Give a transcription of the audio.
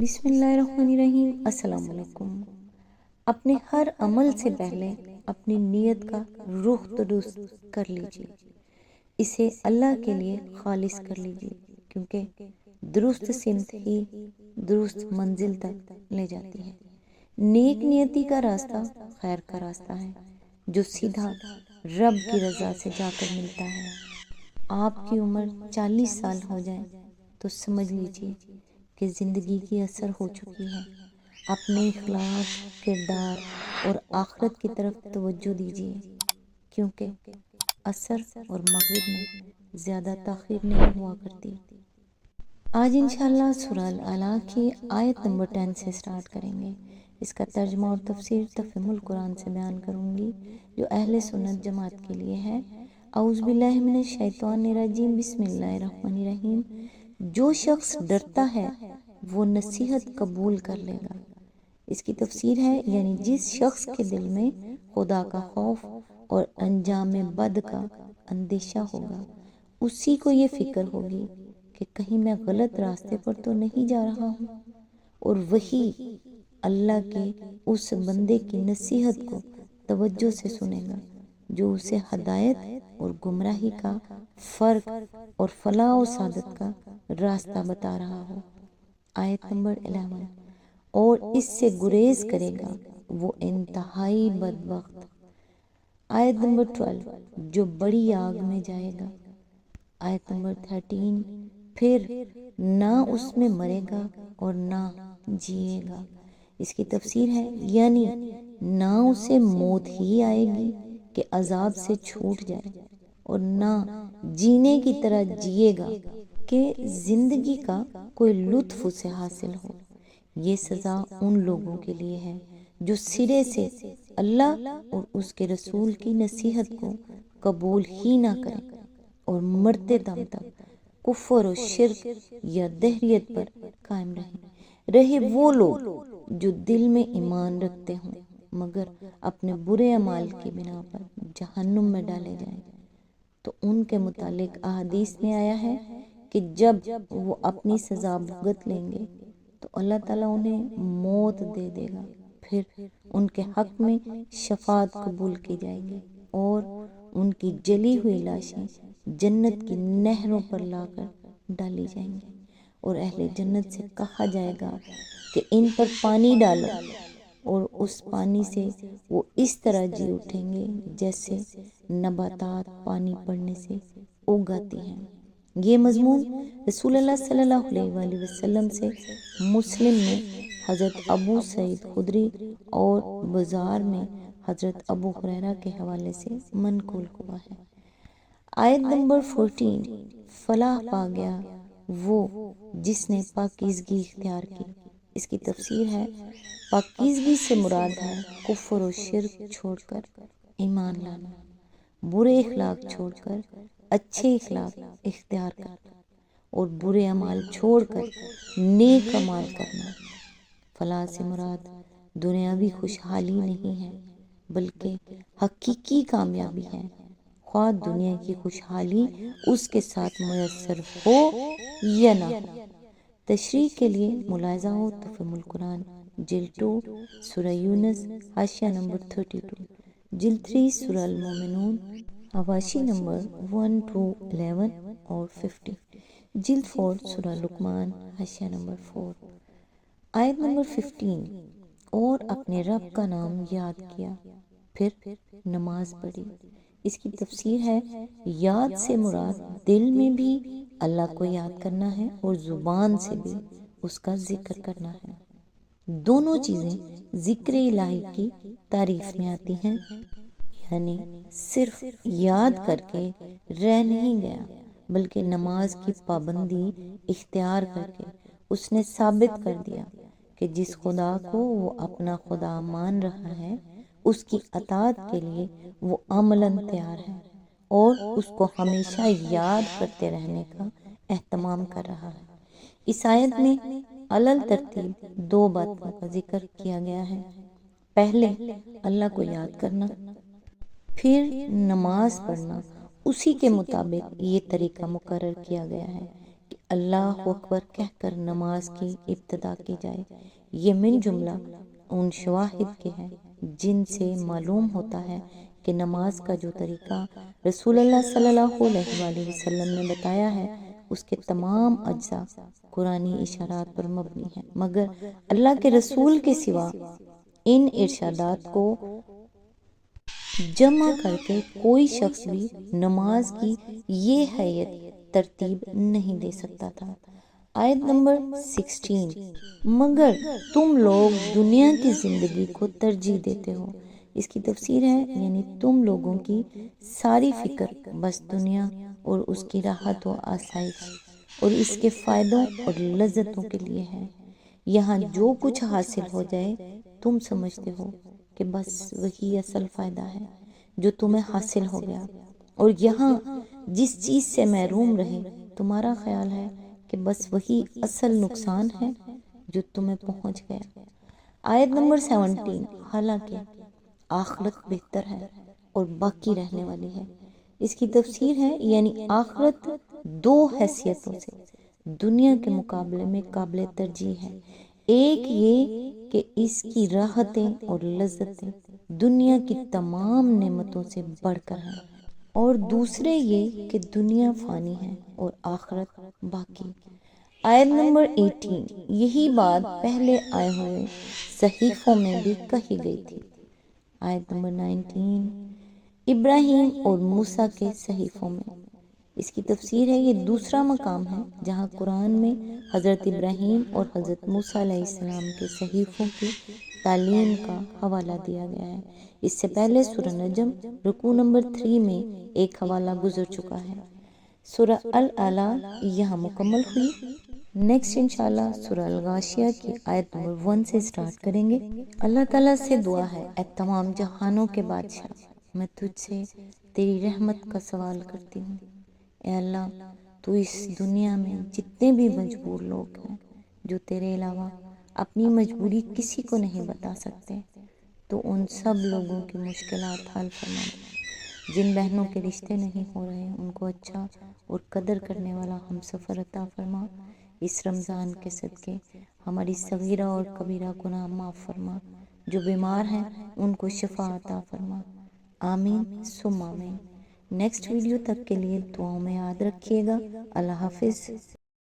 بسم اللہ الرحمن الرحیم۔ السلام علیکم۔ اپنے ہر عمل سے پہلے اپنی نیت کا رخ درست کر لیجئے، اسے اللہ کے لیے خالص کر لیجئے، کیونکہ درست سمت ہی درست منزل تک لے جاتی ہے۔ نیک نیتی کا راستہ خیر کا راستہ ہے جو سیدھا رب کی رضا سے جا کر ملتا ہے۔ آپ کی عمر 40 سال ہو جائے تو سمجھ لیجئے کہ زندگی کی اثر ہو چکی ہے۔ اپنے اخلاق، کردار اور آخرت کی طرف توجہ دیجئے، کیونکہ عصر اور مغرب میں زیادہ تاخیر نہیں ہوا کرتی۔ آج انشاءاللہ سورہ الاعلیٰ کی آیت نمبر 10 سے سٹارٹ کریں گے۔ اس کا ترجمہ اور تفسیر تفہیم القرآن سے بیان کروں گی جو اہل سنت جماعت کے لیے ہے۔ اعوذ باللہ من الشیطان الرجیم، بسم اللہ الرحمن الرحیم۔ جو شخص ڈرتا ہے وہ نصیحت قبول کر لے گا۔ اس کی تفسیر ہے، یعنی جس شخص کے دل میں خدا کا خوف اور انجام بد کا اندیشہ ہوگا، اسی کو یہ فکر ہوگی کہ کہیں میں غلط راستے پر تو نہیں جا رہا ہوں، اور وہی اللہ کے اس بندے کی نصیحت کو توجہ سے سنے گا جو اسے ہدایت اور گمراہی کا فرق اور فلاح و سعادت کا راستہ بتا رہا ہو۔ آیت نمبر 11۔ اور اس سے گریز کرے گا وہ انتہائی بدبخت۔ آیت نمبر 12۔ جو بڑی آگ میں جائے گا۔ آیت نمبر 13۔ پھر نہ اس میں مرے گا اور نہ جیے گا۔ اس کی تفسیر ہے، یعنی نہ اسے موت ہی آئے گی کہ عذاب سے چھوٹ جائے، اور نہ جینے کی طرح جیے گا کہ زندگی کا کوئی لطف اسے حاصل ہو۔ یہ سزا ان لوگوں کے لیے ہے جو سرے سے اللہ اور اس کے رسول کی نصیحت کو قبول ہی نہ کریں اور مرتے دم تک کفر و شرک یا دہریت پر قائم رہے وہ لوگ جو دل میں ایمان رکھتے ہوں مگر اپنے برے اعمال کی بنا پر جہنم میں ڈالے جائیں۔ تو ان کے متعلق احادیث میں آیا ہے کہ جب وہ اپنی سزا بھگت لیں گے تو اللہ تعالیٰ انہیں موت دے دے گا، پھر ان کے حق میں شفاعت قبول کی جائے گی اور ان کی جلی ہوئی لاشیں جنت کی نہروں پر لا کر ڈالی جائیں گی، اور اہل جنت سے کہا جائے گا کہ ان پر پانی ڈالو، اور اس پانی سے وہ اس طرح جی اٹھیں گے جیسے نباتات پانی پڑنے سے اگ آتی ہیں۔ یہ مضمون رسول اللہ صلی اللہ علیہ وآلہ وسلم سے مسلم میں حضرت ابو سعید خدری اور بزار میں حضرت ابو ہریرہ کے حوالے سے منقول ہوا ہے۔ آیت نمبر 14۔ فلاح پا گیا وہ جس نے پاکیزگی اختیار کی۔ اس کی تفسیر ہے، پاکیزگی سے مراد ہے کفر و شرک چھوڑ کر ایمان لانا، برے اخلاق چھوڑ کر اچھے اخلاق اختیار کرنا، اور برے اعمال چھوڑ کر نیک اعمال کرنا۔ فلاح سے مراد دنیاوی خوشحالی نہیں ہے بلکہ حقیقی کامیابی ہے، خواہ دنیا کی خوشحالی اس کے ساتھ میسر ہو یا نہ ہو۔ تشریح کے لیے ملاحظہ ہو تفہیم القرآن جلد 2 سورہ یونس حاشیہ نمبر 32، جلد 3 سورہ المومنون حواشی نمبر 1 to 11 اور 50، جلد 4 سورہ لقمان حاشیہ نمبر 4۔ آیت نمبر 15۔ اور اپنے رب کا نام یاد کیا، پھر نماز پڑھی۔ اس کی تفسیر ہے، یاد سے مراد دل میں بھی اللہ کو یاد کرنا ہے اور زبان سے بھی اس کا ذکر کرنا ہے۔ دونوں چیزیں ذکر الہی کی تعریف میں آتی ہیں، یعنی صرف یاد کر کے رہ نہیں گیا بلکہ نماز کی پابندی اختیار کر کے اس نے ثابت کر دیا کہ جس خدا کو وہ اپنا خدا مان رہا ہے اس کی اطاعت کے لیے وہ عملاً تیار ہے اور اس کو ہمیشہ یاد کرتے رہنے کا اہتمام کر رہا ہے۔ اس آیت میں علل ترتیب 2 باتوں کا ذکر کیا گیا ہے۔ پہلے اللہ کو یاد کرنا، پھر نماز پڑھنا۔ اسی کے مطابق یہ طریقہ مقرر کیا گیا ہے کہ اللہ اکبر کہہ کر نماز کی ابتدا کی جائے۔ یہ من جملہ ان شواہد کے ہیں جن سے معلوم ہوتا ہے کہ نماز کا جو طریقہ رسول اللہ صلی اللہ علیہ وآلہ وسلم نے بتایا ہے اس کے تمام اجزاء قرآنی اشارات پر مبنی ہیں، مگر اللہ کے رسول کے سوا ان ارشادات کو جمع کر کے کوئی شخص بھی نماز کی یہ حیت ترتیب نہیں دے سکتا تھا۔ آیت نمبر 16، مگر تم لوگ دنیا کی زندگی کو ترجیح دیتے ہو۔ اس کی تفسیر ہے یعنی تم لوگوں کی ساری فکر بس دنیا اور اس کی راحت و آسائش اور اس کے فائدوں اور لذتوں کے لیے ہے۔ یہاں جو کچھ حاصل ہو جائے تم سمجھتے ہو کہ بس وہی اصل فائدہ ہے جو تمہیں حاصل ہو گیا، اور یہاں جس چیز سے محروم رہے تمہارا خیال ہے کہ بس وہی اصل نقصان ہے جو تمہیں پہنچ گیا۔ آیت نمبر 17، حالانکہ آخرت بہتر ہے اور باقی رہنے والی ہے۔ اس کی تفسیر ہے یعنی آخرت دو حیثیتوں سے دنیا کے مقابلے میں قابل ترجیح ہے۔ ایک یہ کہ اس کی راحتیں اور لذتیں دنیا کی تمام نعمتوں سے بڑھ کر ہیں، اور دوسرے یہ کہ دنیا فانی ہے اور آخرت باقی۔ آیت نمبر 18، یہی بات پہلے آئے ہوئے صحیفوں میں بھی کہی گئی تھی۔ آیت نمبر 19، ابراہیم اور موسیٰ کے صحیفوں میں۔ اس کی تفسیر ہے یہ دوسرا مقام ہے جہاں قرآن میں حضرت ابراہیم اور حضرت موسیٰ علیہ السلام کے صحیفوں کی تعلیم کا حوالہ دیا گیا ہے۔ اس سے پہلے سورہ نجم رکوع نمبر 3 میں ایک حوالہ گزر چکا ہے۔ سورہ الاعلیٰ یہاں مکمل ہوئی۔ نیکسٹ انشاءاللہ سورہ الغاشیہ کی آیت نمبر 1 سے سٹارٹ کریں گے۔ اللہ تعالیٰ سے دعا ہے، اے تمام جہانوں کے بادشاہ، میں تجھ سے تیری رحمت کا سوال کرتی ہوں۔ اے اللہ، تو اس دنیا میں جتنے بھی مجبور لوگ ہیں جو تیرے علاوہ اپنی مجبوری کسی کو نہیں بتا سکتے، تو ان سب لوگوں کی مشکلات حل فرما دے۔ جن بہنوں کے رشتے نہیں ہو رہے ان کو اچھا اور قدر کرنے والا ہم سفر عطا فرما۔ اس رمضان کے صدقے ہماری صغیرہ اور کبیرہ گناہ معاف فرما۔ جو بیمار ہیں ان کو شفا عطا فرما۔ آمین ثم آمین۔ نیکسٹ ویڈیو تک کے لیے دعاؤں میں یاد رکھیے گا۔ اللہ حافظ۔